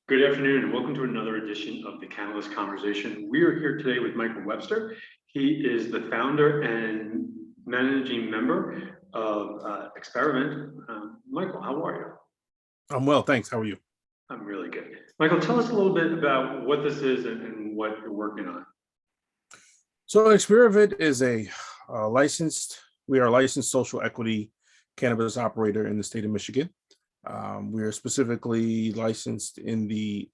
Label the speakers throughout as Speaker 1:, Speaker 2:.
Speaker 1: Good afternoon and welcome to another edition of the CannaList Conversation. We are here today with Michael Webster. He is the founder and managing member of Exspiravit. Michael, how are you?
Speaker 2: I'm well, thanks. How are you?
Speaker 1: I'm really good. Michael, tell us a little bit about what this is and what you're working on.
Speaker 2: So Exspiravit is we are a licensed social equity cannabis operator in the state of Michigan. We are specifically licensed in the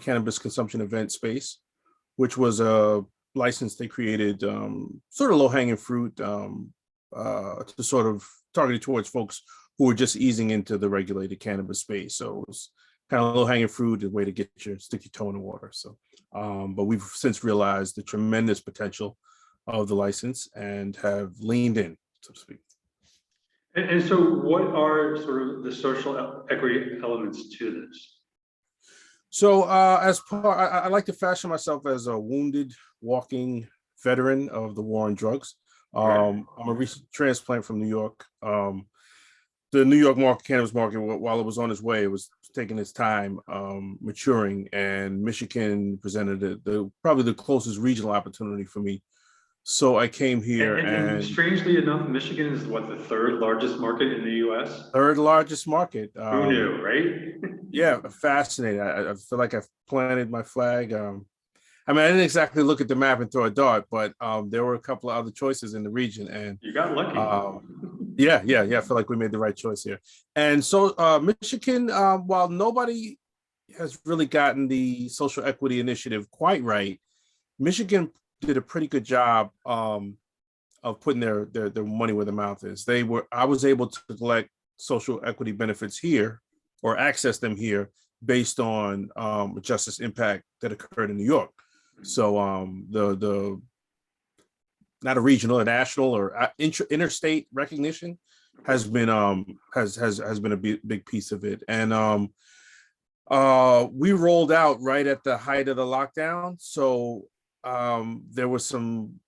Speaker 2: cannabis consumption event space, which was a license they created, sort of low-hanging fruit, to sort of targeted towards folks who were just easing into the regulated cannabis space. So it was kind of low-hanging fruit, a way to stick your toe in the water. So, but we've since realized the tremendous potential of the license and have leaned in, so to speak.
Speaker 1: And so what are sort of the social equity elements to this?
Speaker 2: So I like to fashion myself as a wounded walking veteran of the war on drugs. I'm a recent transplant from New York. The New York cannabis market, while it was on its way, it was taking its time maturing, and Michigan presented probably the closest regional opportunity for me. So I came here, and
Speaker 1: strangely enough, Michigan is what, the third largest market in the U.S.?
Speaker 2: Third largest market.
Speaker 1: Who knew, right?
Speaker 2: Yeah, fascinating. I feel like I've planted my flag. I mean, I didn't exactly look at the map and throw a dart, but there were a couple of other choices in the region, and
Speaker 1: you got lucky.
Speaker 2: Yeah. I feel like we made the right choice here. And so Michigan, while nobody has really gotten the social equity initiative quite right, Michigan did a pretty good job of putting their money where their mouth is. I was able to collect social equity benefits here, or access them here, based on justice impact that occurred in New York. So the not a regional, a national, or interstate recognition has been a big piece of it. And we rolled out right at the height of the lockdown, so there were some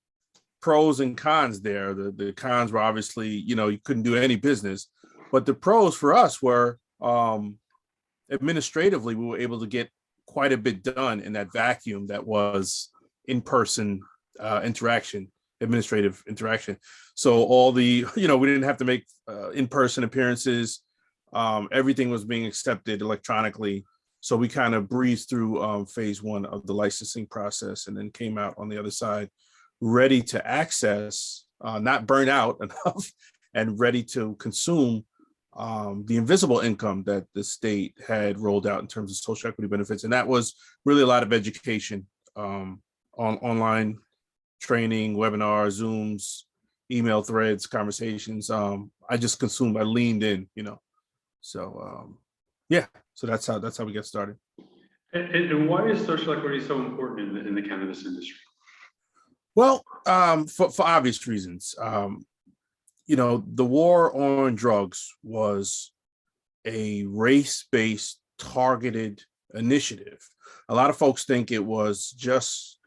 Speaker 2: pros and cons there. The cons were obviously, you couldn't do any business, but the pros for us were administratively, we were able to get quite a bit done in that vacuum that was in-person administrative interaction. So all we didn't have to make in-person appearances. Everything was being accepted electronically. So we kind of breezed through phase one of the licensing process, and then came out on the other side ready to access, not burn out enough, and ready to consume the invisible income that the state had rolled out in terms of social equity benefits. And that was really a lot of education, on online training, webinars, Zooms, email threads, conversations. I leaned in, So yeah, so that's how we get started.
Speaker 1: And why is social equity so important in the cannabis industry?
Speaker 2: Well, for obvious reasons. The war on drugs was a race-based targeted initiative. A lot of folks think it was just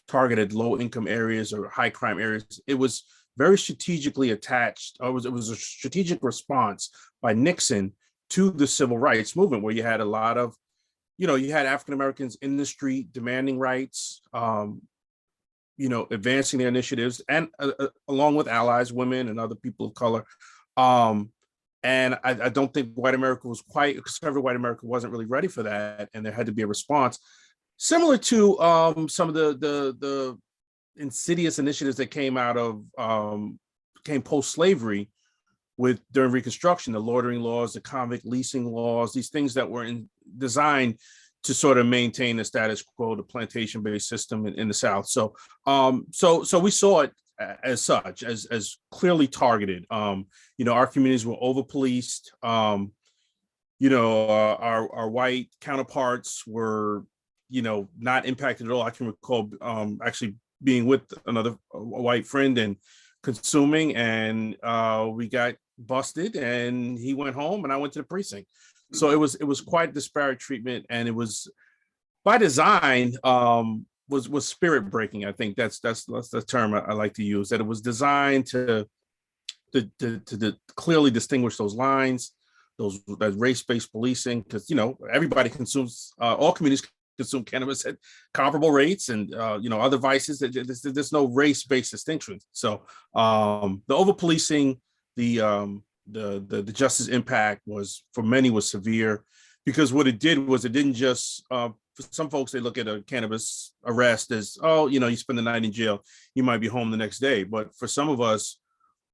Speaker 2: targeted low-income areas or high crime areas. It was very strategically attached. It was a strategic response by Nixon to the civil rights movement, where you had a lot of, you had African Americans in the street demanding rights, advancing their initiatives, and along with allies, women and other people of color. And I don't think conservative white America wasn't really ready for that, and there had to be a response similar to some of the insidious initiatives that came post-slavery during Reconstruction, the loitering laws, the convict leasing laws, these things that were designed to sort of maintain the status quo, the plantation-based system in the South. So we saw it as such, as clearly targeted. Our communities were over-policed. Our white counterparts were, not impacted at all. I can recall actually being with a white friend and consuming, and we got busted, and he went home and I went to the precinct. So it was quite disparate treatment, and it was by design, was spirit breaking. I think that's the term I like to use, that it was designed to clearly distinguish those lines, that race-based policing, because everybody consumes, all communities consume cannabis at comparable rates, and other vices. There's no race-based distinction. So the over-policing, the justice impact was, for many, was severe, because what it did was, it didn't just for some folks, they look at a cannabis arrest as, you spend the night in jail, you might be home the next day. But for some of us,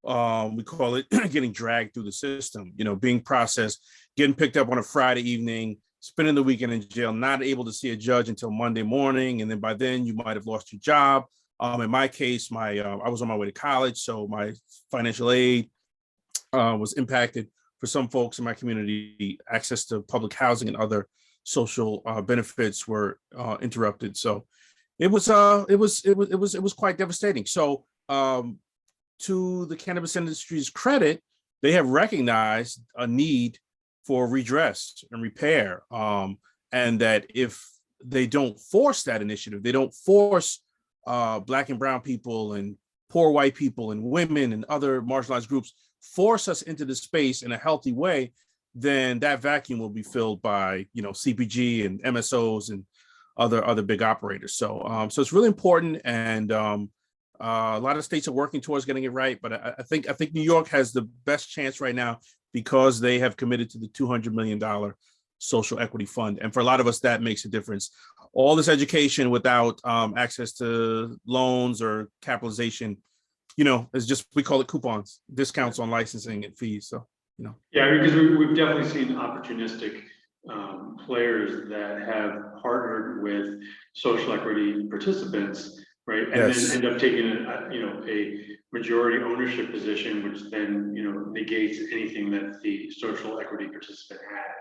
Speaker 2: we call it getting dragged through the system, being processed, getting picked up on a Friday evening, spending the weekend in jail, not able to see a judge until Monday morning. And then by then you might have lost your job. In my case, I was on my way to college, so my financial aid was impacted. For some folks in my community, access to public housing and other social benefits were interrupted. So it was quite devastating. So to the cannabis industry's credit, they have recognized a need for redress and repair, and that if they don't force that initiative, they don't force Black and brown people and poor white people and women and other marginalized groups, force us into the space in a healthy way, then that vacuum will be filled by CPG and MSOs and other big operators. So so it's really important, and a lot of states are working towards getting it right. But I think New York has the best chance right now, because they have committed to the $200 million social equity fund, and for a lot of us, that makes a difference. All this education without access to loans or capitalization, is just, we call it coupons, discounts on licensing and fees. So,
Speaker 1: Yeah, because we've definitely seen opportunistic players that have partnered with social equity participants, right? And
Speaker 2: yes,
Speaker 1: then end up taking a majority ownership position, which then, negates anything that the social equity participant had.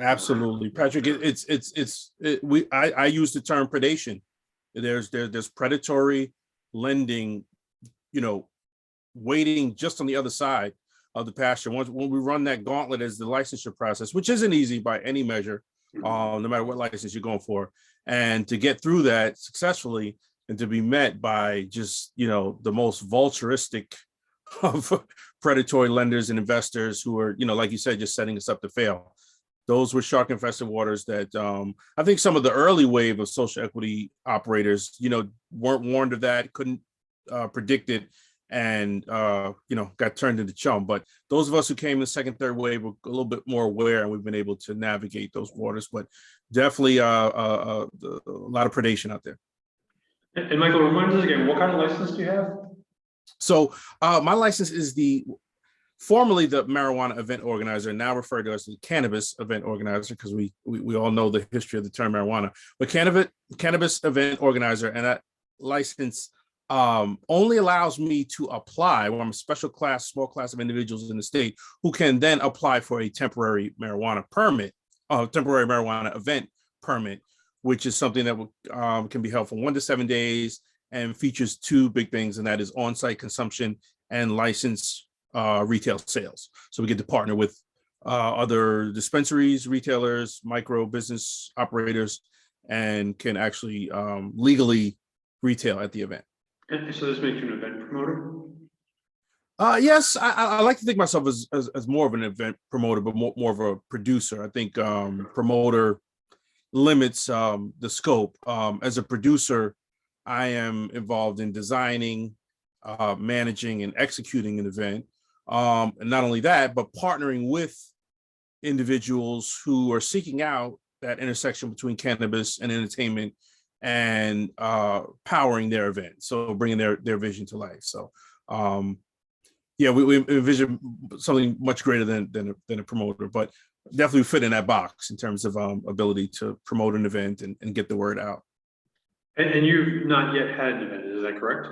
Speaker 2: absolutely, Patrick. I use the term predation. There's predatory lending, waiting just on the other side of the pasture. When we run that gauntlet as the licensure process, which isn't easy by any measure, no matter what license you're going for, and to get through that successfully, and to be met by just the most vulturistic of predatory lenders and investors who are, like you said, just setting us up to fail. Those were shark infested waters that I think some of the early wave of social equity operators, weren't warned of that, couldn't predict it, and got turned into chum. But those of us who came the second, third wave were a little bit more aware, and we've been able to navigate those waters. But definitely a lot of predation out there.
Speaker 1: And Michael, remind us again, what kind of license do you have?
Speaker 2: So my license is formerly the marijuana event organizer, now referred to as the cannabis event organizer, because we all know the history of the term marijuana. But cannabis event organizer, and that license only allows me to apply when I'm a small class of individuals in the state who can then apply for a temporary marijuana permit, temporary marijuana event permit, which is something that can be held for 1 to 7 days and features two big things, and that is on-site consumption and licensed retail sales. So we get to partner with other dispensaries, retailers, micro business operators, and can actually legally retail at the event.
Speaker 1: And so this makes you an event promoter?
Speaker 2: Yes, I like to think myself as more of an event promoter, but more of a producer. I think promoter limits the scope. As a producer, I am involved in designing, managing, and executing an event. And not only that, but partnering with individuals who are seeking out that intersection between cannabis and entertainment, and powering their event. So bringing their vision to life. So yeah, we envision something much greater than a promoter, but definitely fit in that box in terms of ability to promote an event and get the word out. And
Speaker 1: you've not yet had an event, is that correct?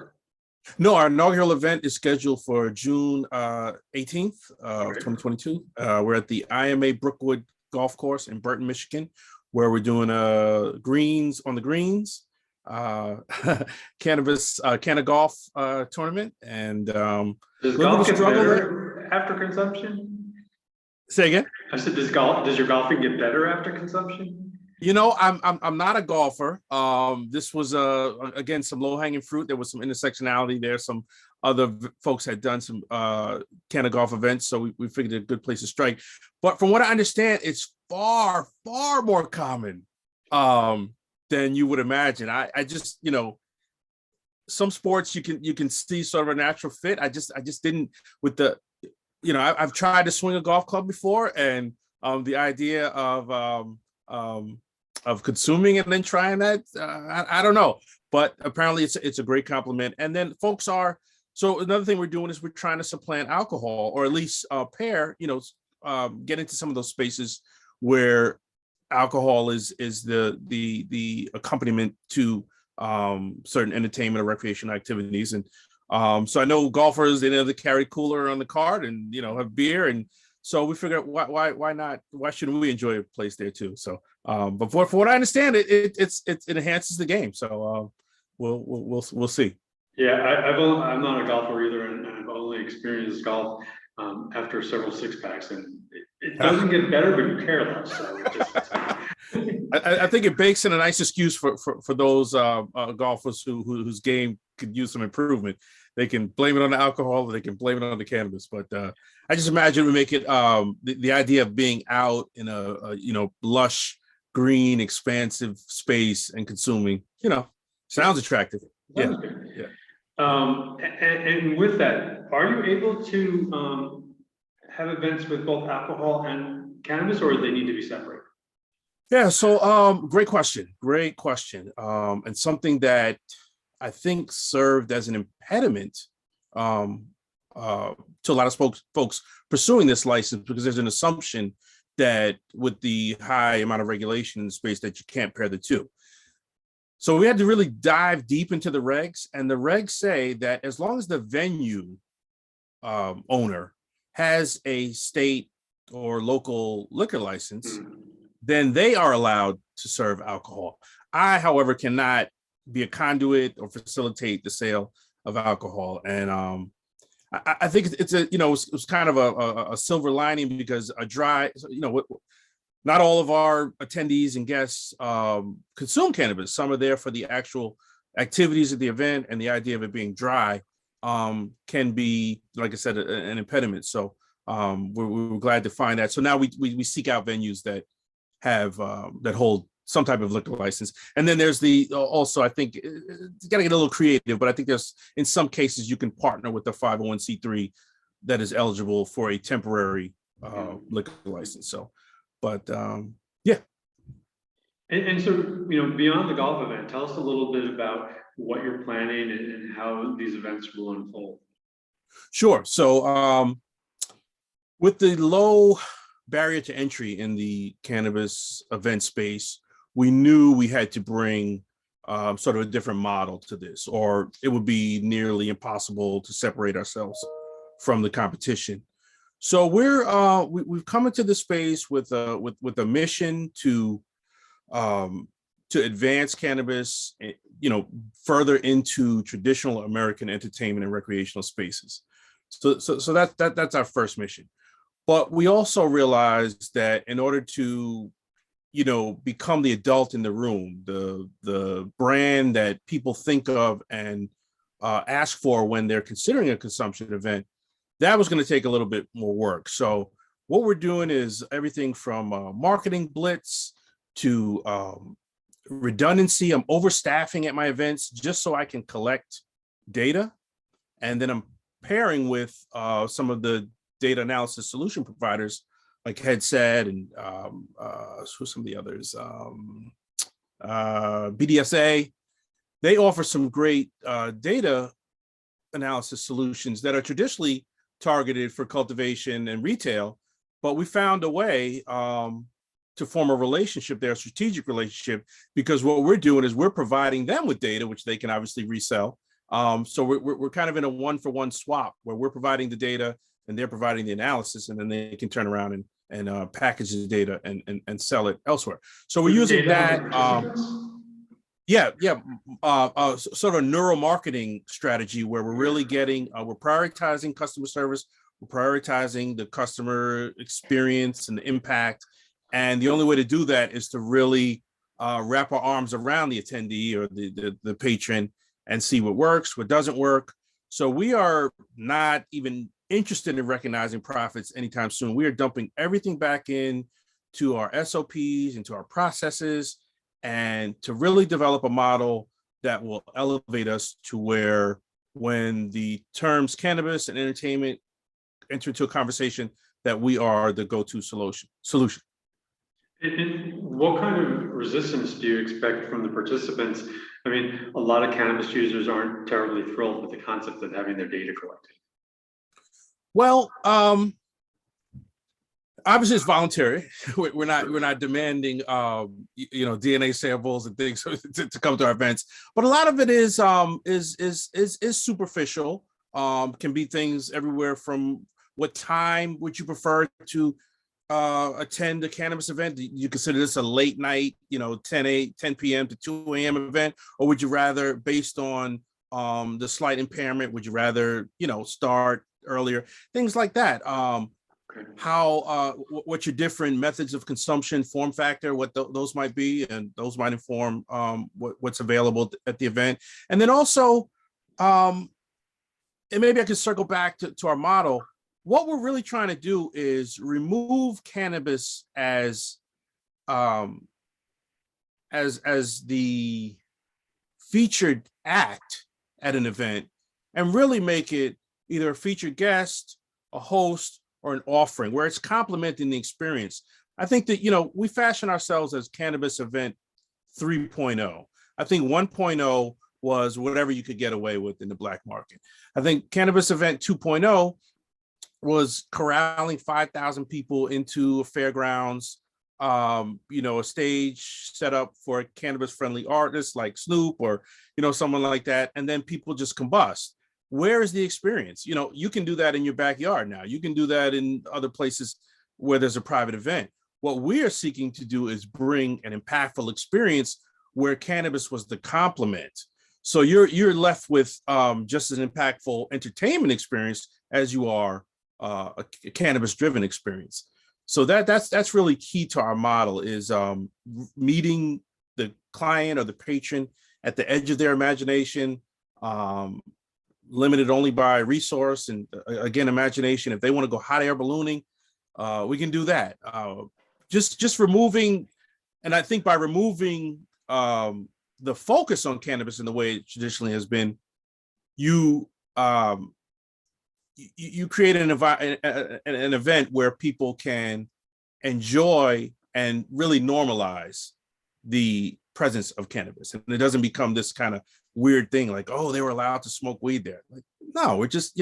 Speaker 2: No, our inaugural event is scheduled for June 18th of 2022. We're at the IMA Brookwood Golf Course in Burton, Michigan, where we're doing greens on the greens, cannabis, golf tournament. And
Speaker 1: does golf get better after consumption?
Speaker 2: Say again?
Speaker 1: I said, does your golfing get better after consumption?
Speaker 2: I'm not a golfer. This was again some low hanging fruit. There was some intersectionality there. Some other folks had done some Canada golf events, so we figured a good place to strike. But from what I understand, it's far more common than you would imagine. I just some sports you can see sort of a natural fit. I just didn't with the I've tried to swing a golf club before, and the idea of consuming and then trying that, I don't know, but apparently it's a great compliment. And then folks are so another thing we're doing is we're trying to supplant alcohol, or at least pair, get into some of those spaces where alcohol is the accompaniment to certain entertainment or recreational activities. And so I know golfers, they know they carry cooler on the cart and have beer, and so we figured why not? Why shouldn't we enjoy a place there too? So, but for what I understand, it enhances the game. So we'll see.
Speaker 1: Yeah, I'm not a golfer either, and I've only experienced golf after several six packs, and it doesn't get better, but you care less. So
Speaker 2: I think it bakes in a nice excuse for those golfers whose game could use some improvement. They can blame it on the alcohol, or they can blame it on the cannabis. But I just imagine we make it the idea of being out in a lush, green, expansive space and consuming, sounds attractive. Yeah. Yeah.
Speaker 1: And with that, are you able to have events with both alcohol and cannabis, or do they need to be separate?
Speaker 2: Yeah. So great question. And something that I think served as an impediment to a lot of folks pursuing this license, because there's an assumption that with the high amount of regulation in the space that you can't pair the two. So we had to really dive deep into the regs, and the regs say that as long as the venue owner has a state or local liquor license, then they are allowed to serve alcohol. I, however, cannot be a conduit or facilitate the sale of alcohol. And I think it's it's kind of a silver lining, because not all of our attendees and guests consume cannabis. Some are there for the actual activities of the event, and the idea of it being dry can be, like I said, an impediment. So we're glad to find that. So now we seek out venues that have that hold some type of liquor license. And then there's also, I think you got to get a little creative, but I think there's, in some cases, you can partner with the 501c3 that is eligible for a temporary liquor license. So, but yeah.
Speaker 1: And so, beyond the golf event, tell us a little bit about what you're planning and how these events will unfold.
Speaker 2: Sure. So with the low barrier to entry in the cannabis event space, we knew we had to bring sort of a different model to this, or it would be nearly impossible to separate ourselves from the competition. So we've come into the space with a mission to advance cannabis, further into traditional American entertainment and recreational spaces. So that's our first mission. But we also realized that in order to, become the adult in the room, the brand that people think of and ask for when they're considering a consumption event, that was going to take a little bit more work. So what we're doing is everything from marketing blitz to redundancy. I'm overstaffing at my events just so I can collect data. And then I'm pairing with some of the data analysis solution providers like Headset and who's some of the others, BDSA. They offer some great data analysis solutions that are traditionally targeted for cultivation and retail, but we found a way to form a relationship there, a strategic relationship, because what we're doing is we're providing them with data, which they can obviously resell. So we're kind of in a one-for-one swap where we're providing the data and they're providing the analysis, and then they can turn around and package the data and sell it elsewhere. So we're using that. Sort of a neuromarketing strategy where we're really getting, we're prioritizing customer service, we're prioritizing the customer experience and the impact. And the only way to do that is to really wrap our arms around the attendee or the patron and see what works, what doesn't work. So we are not even interested in recognizing profits anytime soon. We are dumping everything back in to our SOPs, into our processes, and to really develop a model that will elevate us to where when the terms cannabis and entertainment enter into a conversation, that we are the go-to solution.
Speaker 1: What kind of resistance do you expect from the participants? I mean, a lot of cannabis users aren't terribly thrilled with the concept of having their data collected.
Speaker 2: Well, obviously it's voluntary. We're not demanding DNA samples and things to come to our events, but a lot of it is superficial. Can be things everywhere from what time would you prefer to attend a cannabis event? Do you consider this a late night, 10 p.m. to 2 a.m. event, or would you rather, based on the slight impairment, would you rather start earlier? Things like that. What your different methods of consumption, form factor, what those might be, and those might inform what's available at the event. And then also, and maybe I could circle back to our model. What we're really trying to do is remove cannabis as the featured act at an event, and really make it either a featured guest, a host, or an offering where it's complementing the experience. I think that, we fashion ourselves as Cannabis Event 3.0. I think 1.0 was whatever you could get away with in the black market. I think Cannabis Event 2.0 was corralling 5,000 people into a fairgrounds, a stage set up for cannabis-friendly artists like Snoop or, someone like that. And then people just combust. Where is the experience? You can do that in your backyard now. You can do that in other places where there's a private event. What we are seeking to do is bring an impactful experience where cannabis was the complement. So you're left with just an impactful entertainment experience as you are a cannabis-driven experience. So that's really key to our model, is meeting the client or the patron at the edge of their imagination, limited only by resource and again imagination. If they want to go hot air ballooning, we can do that. Just removing, and I think by removing the focus on cannabis in the way it traditionally has been, you create an event where people can enjoy and really normalize the presence of cannabis, and it doesn't become this kind of weird thing like, oh, they were allowed to smoke weed there. Like, no, we're just,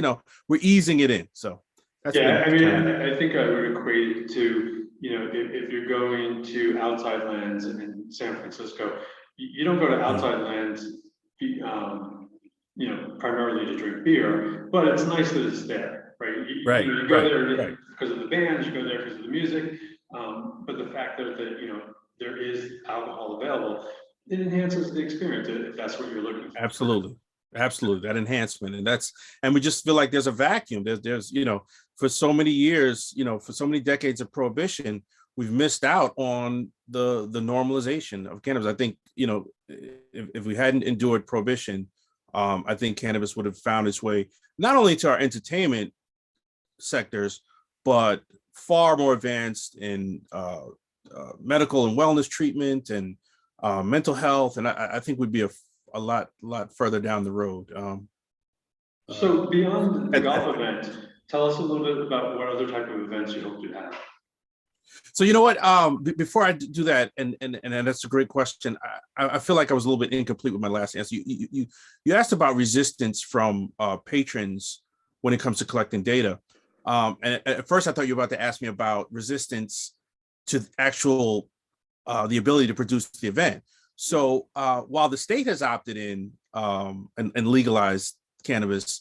Speaker 2: we're easing it in. So that's
Speaker 1: I think I would equate it to, if you're going to outside lands in San Francisco, you don't go to outside lands, primarily to drink beer, but it's nice that it's there, right? You go there because of the bands, you go there because of the music, but the fact that there is alcohol available, it enhances the experience if that's what you're looking for.
Speaker 2: Absolutely, that enhancement, and we just feel like there's a vacuum. There's for so many years, for so many decades of prohibition, we've missed out on the normalization of cannabis. I think if we hadn't endured prohibition, I think cannabis would have found its way not only to our entertainment sectors, but far more advanced in medical and wellness treatment and mental health, and I think we'd be a lot further down the road.
Speaker 1: So beyond the golf event, tell us a little bit about what other type of events you hope to have.
Speaker 2: So before I do that, and that's a great question. I feel like I was a little bit incomplete with my last answer. You asked about resistance from patrons when it comes to collecting data. And at first I thought you were about to ask me about resistance to actual the ability to produce the event. So while the state has opted in and legalized cannabis,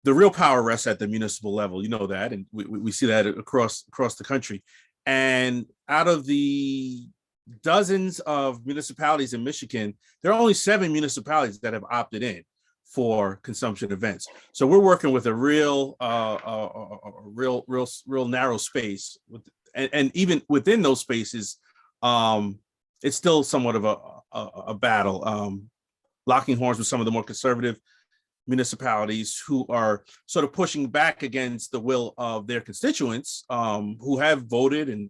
Speaker 2: the real power rests at the municipal level. You know that, and we see that across the country. And out of the dozens of municipalities in Michigan, there are only 7 municipalities that have opted in for consumption events. So we're working with a real narrow space, and even within those spaces, it's still somewhat of a battle. Locking horns with some of the more conservative municipalities who are sort of pushing back against the will of their constituents, who have voted and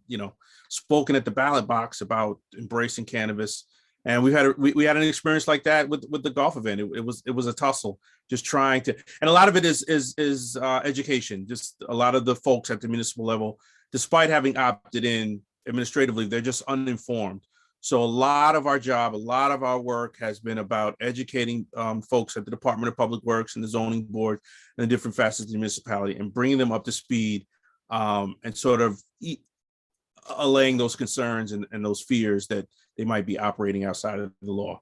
Speaker 2: spoken at the ballot box about embracing cannabis. And we had an experience like that with the golf event. It was a tussle, just trying to, and a lot of it is education. Just a lot of the folks at the municipal level, despite having opted in administratively, they're just uninformed. So a lot of our job, a lot of our work has been about educating folks at the Department of Public Works and the zoning board and the different facets of the municipality, and bringing them up to speed, and sort of allaying those concerns and those fears that they might be operating outside of the law.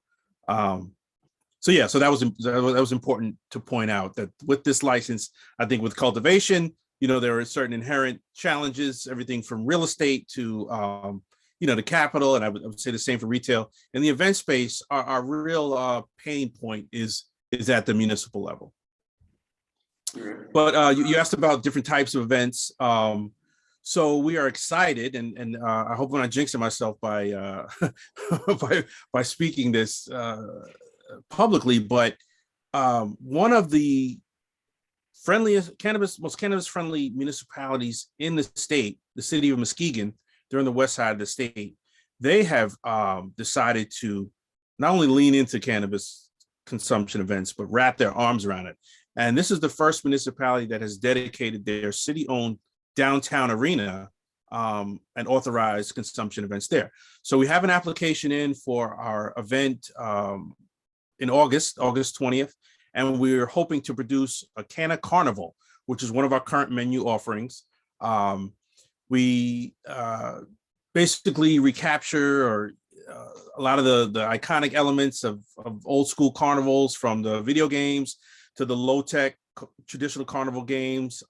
Speaker 2: So that was important to point out, that with this license, I think with cultivation, there are certain inherent challenges, everything from real estate to the capital, and I would say the same for retail. In the event space, our real pain point is at the municipal level. But you asked about different types of events. So we are excited, and I hope I'm not jinxing myself by by speaking this publicly, but one of the most cannabis friendly municipalities in the state, the city of Muskegon, they're on the west side of the state, they have decided to not only lean into cannabis consumption events, but wrap their arms around it. And this is the first municipality that has dedicated their city-owned downtown arena and authorized consumption events there. So we have an application in for our event in August 20th, and we're hoping to produce a Canna Carnival, which is one of our current menu offerings. We basically recapture a lot of the iconic elements of old school carnivals, from the video games to the low tech traditional carnival games,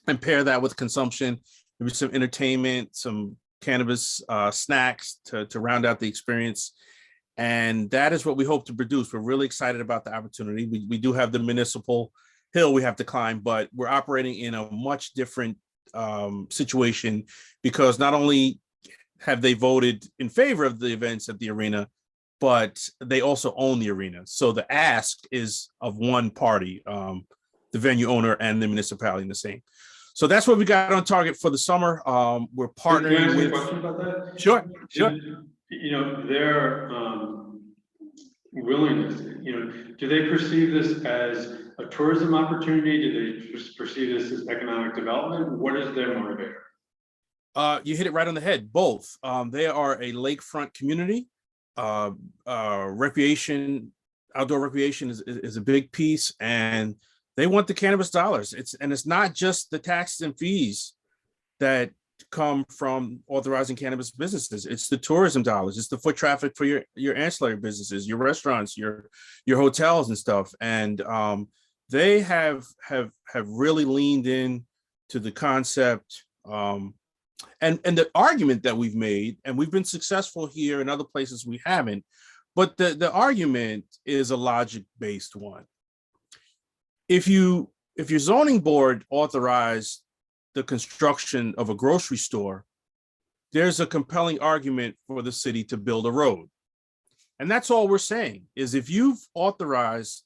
Speaker 2: and pair that with consumption, maybe some entertainment, some cannabis snacks to round out the experience. And that is what we hope to produce. We're really excited about the opportunity. We do have the municipal hill we have to climb, but we're operating in a much different situation, because not only have they voted in favor of the events at the arena, but they also own the arena. So the ask is of one party, the venue owner and the municipality in the same. So that's what we got on target for the summer. We're partnering
Speaker 1: Can I ask
Speaker 2: with.
Speaker 1: a question about that?
Speaker 2: Sure.
Speaker 1: Their willingness. Do they perceive this as a tourism opportunity? Do they perceive this as economic development? What is their motivator?
Speaker 2: You hit it right on the head. Both. They are a lakefront community. Recreation, outdoor recreation is a big piece, and they want the cannabis dollars. It's not just the taxes and fees that come from authorizing cannabis businesses. It's the tourism dollars. It's the foot traffic for your ancillary businesses, your restaurants, your hotels and stuff. And they have really leaned in to the concept. And the argument that we've made, and we've been successful here, in other places we haven't, but the argument is a logic-based one. If your zoning board authorized the construction of a grocery store, there's a compelling argument for the city to build a road. And that's all we're saying, is if you've authorized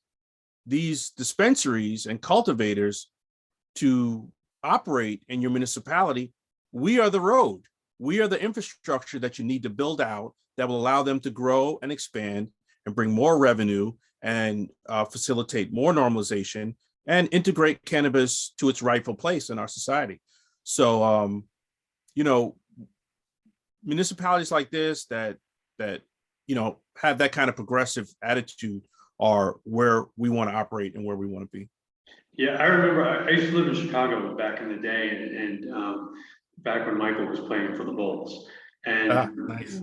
Speaker 2: these dispensaries and cultivators to operate in your municipality, we are the road. We are the infrastructure that you need to build out that will allow them to grow and expand and bring more revenue and facilitate more normalization and integrate cannabis to its rightful place in our society. So, municipalities like this that have that kind of progressive attitude are where we want to operate and where we want to be.
Speaker 1: Yeah, I remember I used to live in Chicago back in the day, and back when Michael was playing for the Bulls. And,
Speaker 2: nice.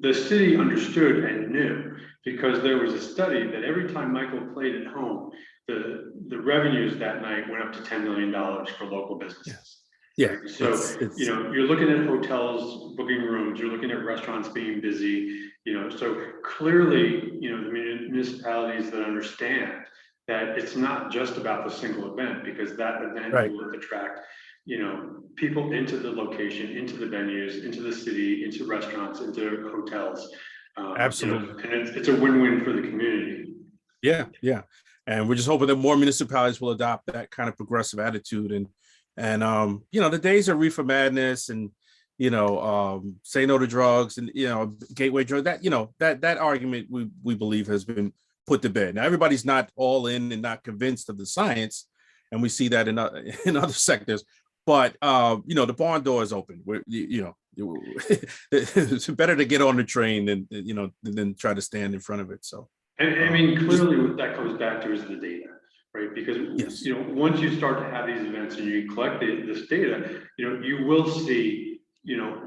Speaker 1: The city understood and knew, because there was a study that every time Michael played at home, the revenues that night went up to $10 million for local businesses.
Speaker 2: Yeah.
Speaker 1: So, you're looking at hotels booking rooms, you're looking at restaurants being busy, so clearly, the municipalities that understand that it's not just about the single event, because that event will attract people into the location, into the venues, into the city, into restaurants, into hotels.
Speaker 2: Absolutely.
Speaker 1: And it's a win-win for the community.
Speaker 2: Yeah, yeah. And we're just hoping that more municipalities will adopt that kind of progressive attitude. And the days of reefer madness and say no to drugs and gateway drug, that argument we believe has been put to bed. Now everybody's not all in and not convinced of the science, and we see that in other sectors. But the barn door is open. It's better to get on the train than try to stand in front of it. So.
Speaker 1: And I mean, clearly what that comes back to is the data, right? Because,
Speaker 2: yes.
Speaker 1: Once you start to have these events and you collect this data, you will see,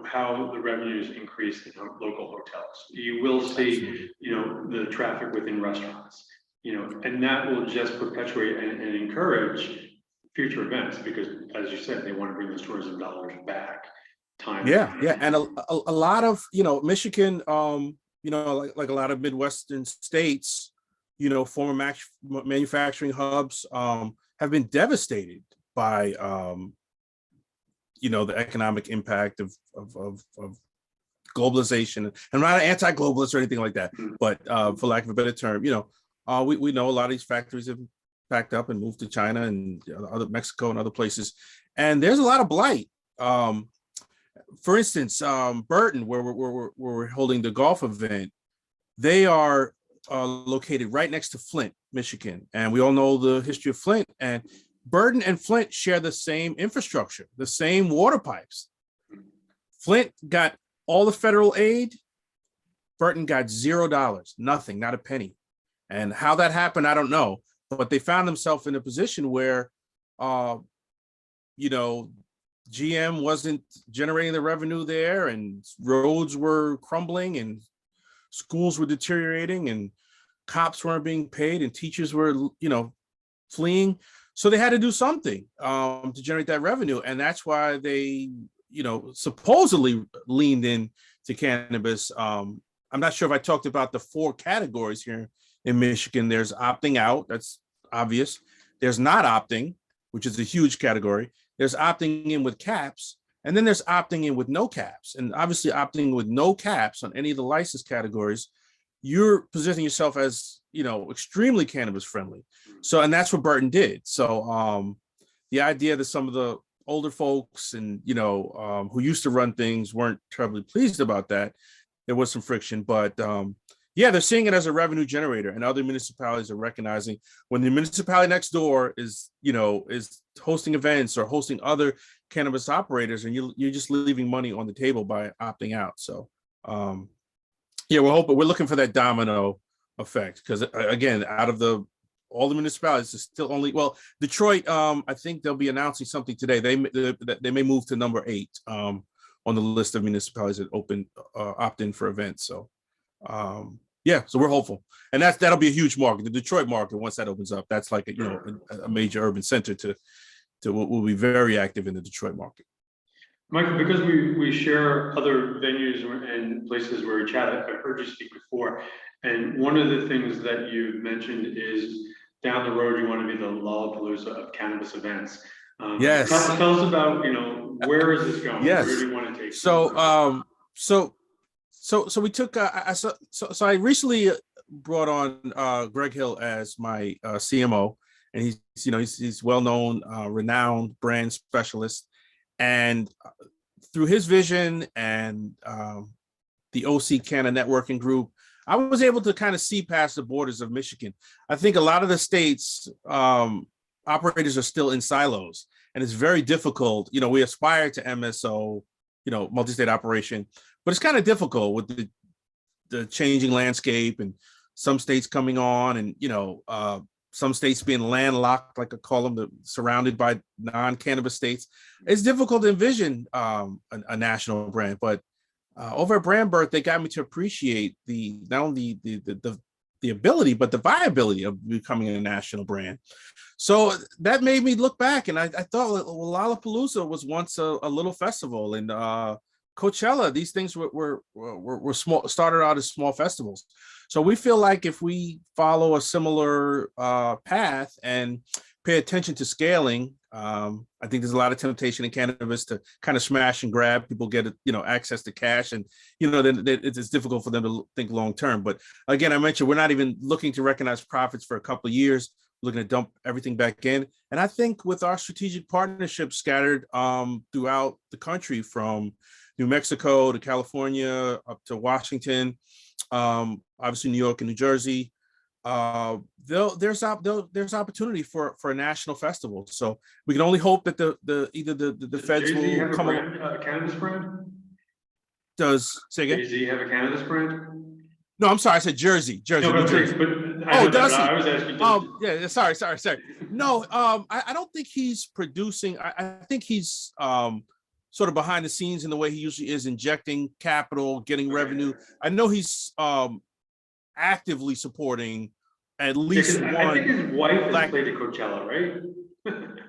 Speaker 1: how the revenues increase in local hotels. You will see, the traffic within restaurants, and that will just perpetuate and encourage future events because, as you said, they want to bring those tourism dollars back.
Speaker 2: Yeah. And a lot of, Michigan, like a lot of Midwestern states, former manufacturing hubs have been devastated by, the economic impact of globalization. I'm not an anti-globalist or anything like that, but for lack of a better term, we know a lot of these factories have packed up and moved to China and other Mexico and other places, and there's a lot of blight. For instance, Burton, where we're holding the golf event, they are located right next to Flint, Michigan. And we all know the history of Flint. And Burton and Flint share the same infrastructure, the same water pipes. Flint got all the federal aid. Burton got $0, nothing, not a penny. And how that happened, I don't know. But they found themselves in a position where, GM wasn't generating the revenue there, and roads were crumbling, and schools were deteriorating, and cops weren't being paid, and teachers were, fleeing. So they had to do something to generate that revenue, and that's why they, supposedly leaned in to cannabis. I'm not sure if I talked about the 4 categories here in Michigan. There's opting out, that's obvious. There's not opting, which is a huge category. There's opting in with caps, and then there's opting in with no caps. And obviously opting with no caps on any of the license categories, you're positioning yourself as, extremely cannabis friendly. So, and that's what Burton did. So the idea that some of the older folks and, who used to run things weren't terribly pleased about that, there was some friction, but they're seeing it as a revenue generator, and other municipalities are recognizing when the municipality next door is hosting events or hosting other cannabis operators, and you're just leaving money on the table by opting out. So, we're looking for that domino effect because, again, out of all the municipalities, it's still only Detroit. I think they'll be announcing something today. They may move to number 8 on the list of municipalities that opt in for events. So. So we're hopeful, and that'll be a huge market. The Detroit market, once that opens up, that's like a major urban center will be very active in the Detroit market.
Speaker 1: Michael, because we share other venues and places where we chat, I've heard you speak before, and one of the things that you mentioned is down the road you want to be the Lollapalooza of cannabis events.
Speaker 2: Yes.
Speaker 1: Tell us about where is this going?
Speaker 2: Yes.
Speaker 1: Where do you want to take?
Speaker 2: So we took. I recently brought on Greg Hill as my CMO, and he's well known, renowned brand specialist, and through his vision and the OC Canna networking group, I was able to kind of see past the borders of Michigan. I think a lot of the states operators are still in silos, and it's very difficult. We aspire to MSO, multi-state operation. But it's kind of difficult with the changing landscape and some states coming on and, some states being landlocked, like I call them, surrounded by non-cannabis states. It's difficult to envision a national brand, but over at Brand Birth, they got me to appreciate not only the ability, but the viability of becoming a national brand. So that made me look back, and I thought Lollapalooza was once a little festival, and Coachella, these things were small, started out as small festivals. So we feel like if we follow a similar path and pay attention to scaling, I think there's a lot of temptation in cannabis to kind of smash and grab. People get, access to cash, and then it's difficult for them to think long term. But again, I mentioned we're not even looking to recognize profits for a couple of years. We're looking to dump everything back in, and I think with our strategic partnerships scattered throughout the country, from New Mexico to California up to Washington, obviously New York and New Jersey. There's opportunity for a national festival. So we can only hope that the feds
Speaker 1: Jay-Z
Speaker 2: will
Speaker 1: have a
Speaker 2: come
Speaker 1: brand, cannabis brand?
Speaker 2: Does say again?
Speaker 1: Jay-Z have a cannabis brand?
Speaker 2: No, I'm sorry. I said Jersey,
Speaker 1: No,
Speaker 2: New
Speaker 1: but,
Speaker 2: Jersey.
Speaker 1: but I
Speaker 2: Oh,
Speaker 1: know that,
Speaker 2: does
Speaker 1: but
Speaker 2: he?
Speaker 1: I was asking.
Speaker 2: Yeah. Sorry. No, I don't think he's producing. I think he's sort of behind the scenes in the way he usually is, injecting capital, getting revenue. I know he's actively supporting at least one.
Speaker 1: I think his wife has played at Coachella, right?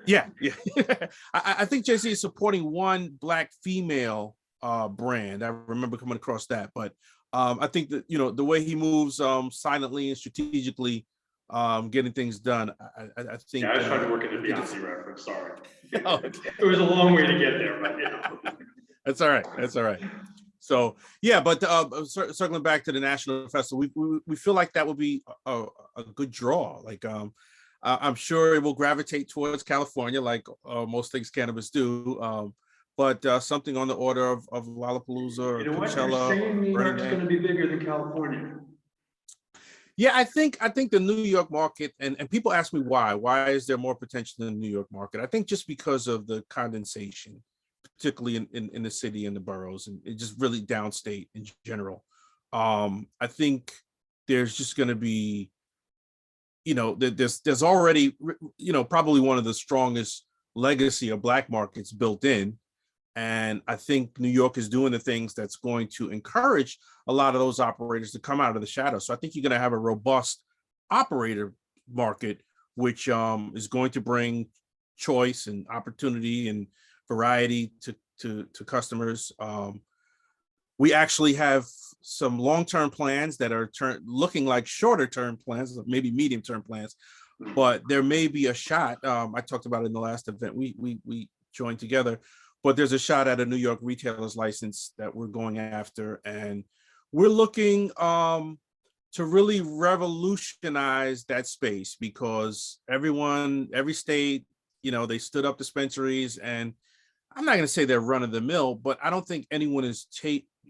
Speaker 2: Yeah. I think JC is supporting one Black female brand. I remember coming across that, but I think that the way he moves silently and strategically, getting things done. I think.
Speaker 1: Yeah, I was trying to work in the Beyonce reference. Sorry,
Speaker 2: Okay.
Speaker 1: It was a long way to get there, but
Speaker 2: That's all right. So yeah, but circling back to the national festival, we feel like that would be a good draw. Like I'm sure it will gravitate towards California, like most things cannabis do. But something on the order of Lollapalooza or Coachella.
Speaker 1: You're saying New York's going to be bigger than California.
Speaker 2: Yeah, I think the New York market, and people ask me why. Why is there more potential in the New York market? I think just because of the condensation, particularly in the city and the boroughs, and it just really downstate in general. I think there's just going to be, there's already, probably one of the strongest legacy of Black markets built in. And I think New York is doing the things that's going to encourage a lot of those operators to come out of the shadows. So I think you're going to have a robust operator market, which is going to bring choice and opportunity and variety to customers. We actually have some long-term plans that are looking like shorter-term plans, maybe medium-term plans, but there may be a shot. I talked about it in the last event we joined together. But there's a shot at a New York retailer's license that we're going after, and we're looking to really revolutionize that space, because every state, they stood up dispensaries, and I'm not going to say they're run of the mill, but I don't think anyone is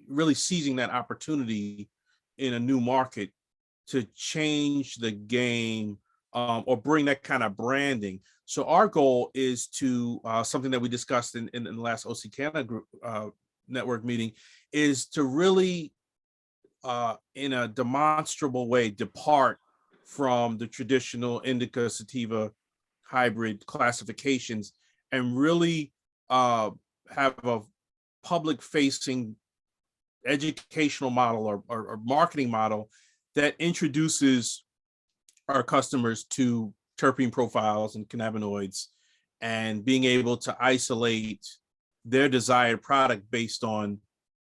Speaker 2: really seizing that opportunity in a new market to change the game or bring that kind of branding. So our goal is to something that we discussed in the last OC Canada group network meeting, is to really, in a demonstrable way, depart from the traditional indica sativa hybrid classifications and really have a public-facing educational model or marketing model that introduces our customers to terpene profiles and cannabinoids, and being able to isolate their desired product based on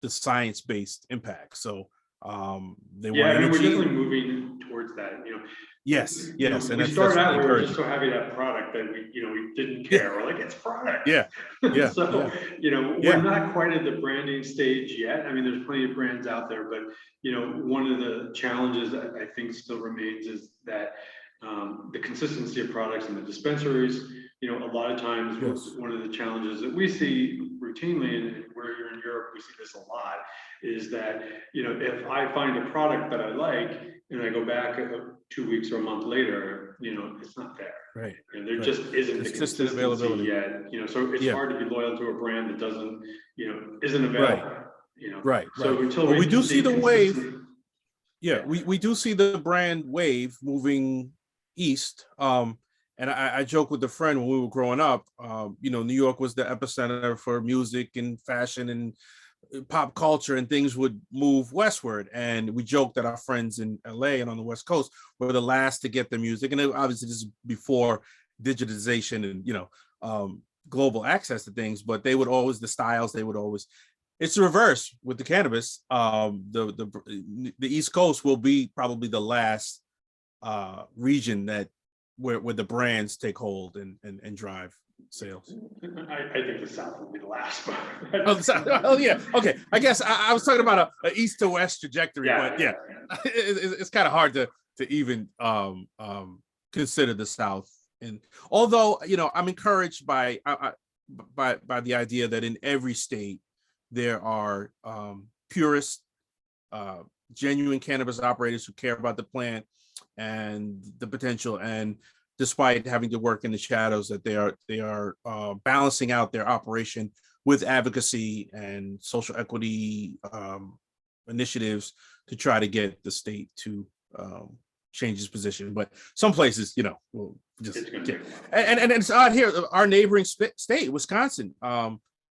Speaker 2: the science-based impact. So they want energy.
Speaker 1: We're definitely moving towards that.
Speaker 2: Yes, and
Speaker 1: we
Speaker 2: that's
Speaker 1: started out. We were
Speaker 2: encouraging.
Speaker 1: just so happy to have product that we didn't care. We're like, it's product.
Speaker 2: Yeah.
Speaker 1: So we're not quite at the branding stage yet. I mean, there's plenty of brands out there, but one of the challenges that I think still remains is that the consistency of products in the dispensaries. A lot of times, one of the challenges that we see routinely, and where you're in Europe, we see this a lot, is that if I find a product that I like and I go back 2 weeks or a month later, it's not there.
Speaker 2: Right.
Speaker 1: There just isn't the consistency
Speaker 2: availability
Speaker 1: yet. So it's hard to be loyal to a brand that doesn't, isn't available.
Speaker 2: Right.
Speaker 1: So until
Speaker 2: we do see the wave.
Speaker 1: Yeah,
Speaker 2: we do see the brand wave moving east. And I joke with a friend when we were growing up, New York was the epicenter for music and fashion and pop culture, and things would move westward. And we joked that our friends in LA and on the West Coast were the last to get their music. And obviously this is before digitization and, global access to things, but they would always, it's the reverse with the cannabis. The East Coast will be probably the last region where the brands take hold and drive sales.
Speaker 1: I think the South will be the last.
Speaker 2: Oh, yeah. Okay. I guess I was talking about a east to west trajectory, but yeah, it's kind of hard to even consider the South. And although, I'm encouraged by the idea that in every state there are purists, genuine cannabis operators who care about the plant and the potential, and despite having to work in the shadows, that they are balancing out their operation with advocacy and social equity initiatives to try to get the state to change its position. But some places, will just get. And it's odd here. Our neighboring state, Wisconsin,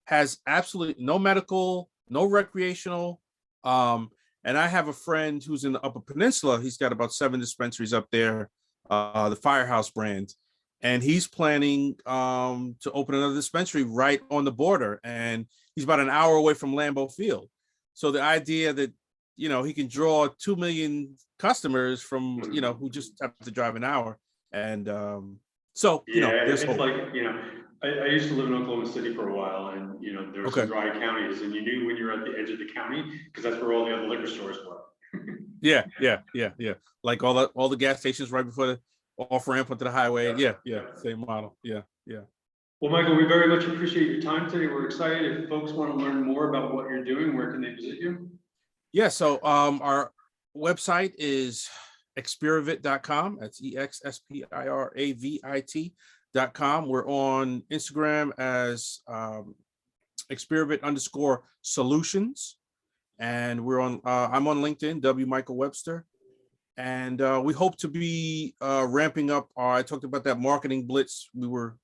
Speaker 2: has absolutely no medical, no recreational. And I have a friend who's in the Upper Peninsula. He's got about 7 dispensaries up there. The Firehouse brand, and he's planning to open another dispensary right on the border, and he's about an hour away from Lambeau Field. So the idea that he can draw 2 million customers from who just have to drive an hour, and there's
Speaker 1: it's
Speaker 2: hope.
Speaker 1: like I used to live in Oklahoma City for a while, and there were some dry counties, and you knew when you were at the edge of the county because that's where all the other liquor stores were.
Speaker 2: Yeah. Like all the gas stations right before the off ramp onto the highway. Yeah. Same model. Yeah.
Speaker 1: Well, Michael, we very much appreciate your time today. We're excited. If folks want to learn more about what you're doing, where can they visit you? Yeah.
Speaker 2: So our website is exspiravit.com. That's EXSPIRAVIT.com. We're on Instagram as Exspiravit_solutions. And we're on, I'm on LinkedIn, W. Michael Webster. And we hope to be ramping up I talked about that marketing blitz we were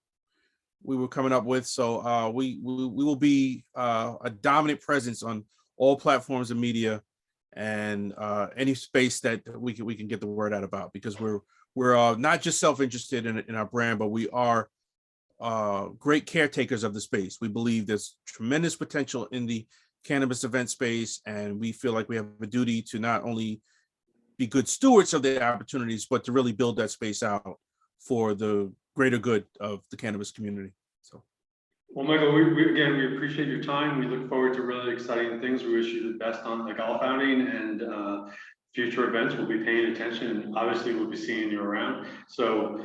Speaker 2: coming up with. So we will be a dominant presence on all platforms of media and any space that we can get the word out about, because we're not just self-interested in our brand, but we are great caretakers of the space. We believe there's tremendous potential in the cannabis event space, and we feel like we have a duty to not only be good stewards of the opportunities, but to really build that space out for the greater good of the cannabis community. So,
Speaker 1: well, Michael, we appreciate your time. We look forward to really exciting things. We wish you the best on the golf outing and future events. We'll be paying attention, and obviously we'll be seeing you around. So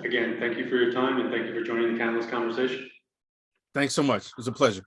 Speaker 1: again, thank you for your time, and thank you for joining the CannaList conversation.
Speaker 2: Thanks so much. It was a pleasure.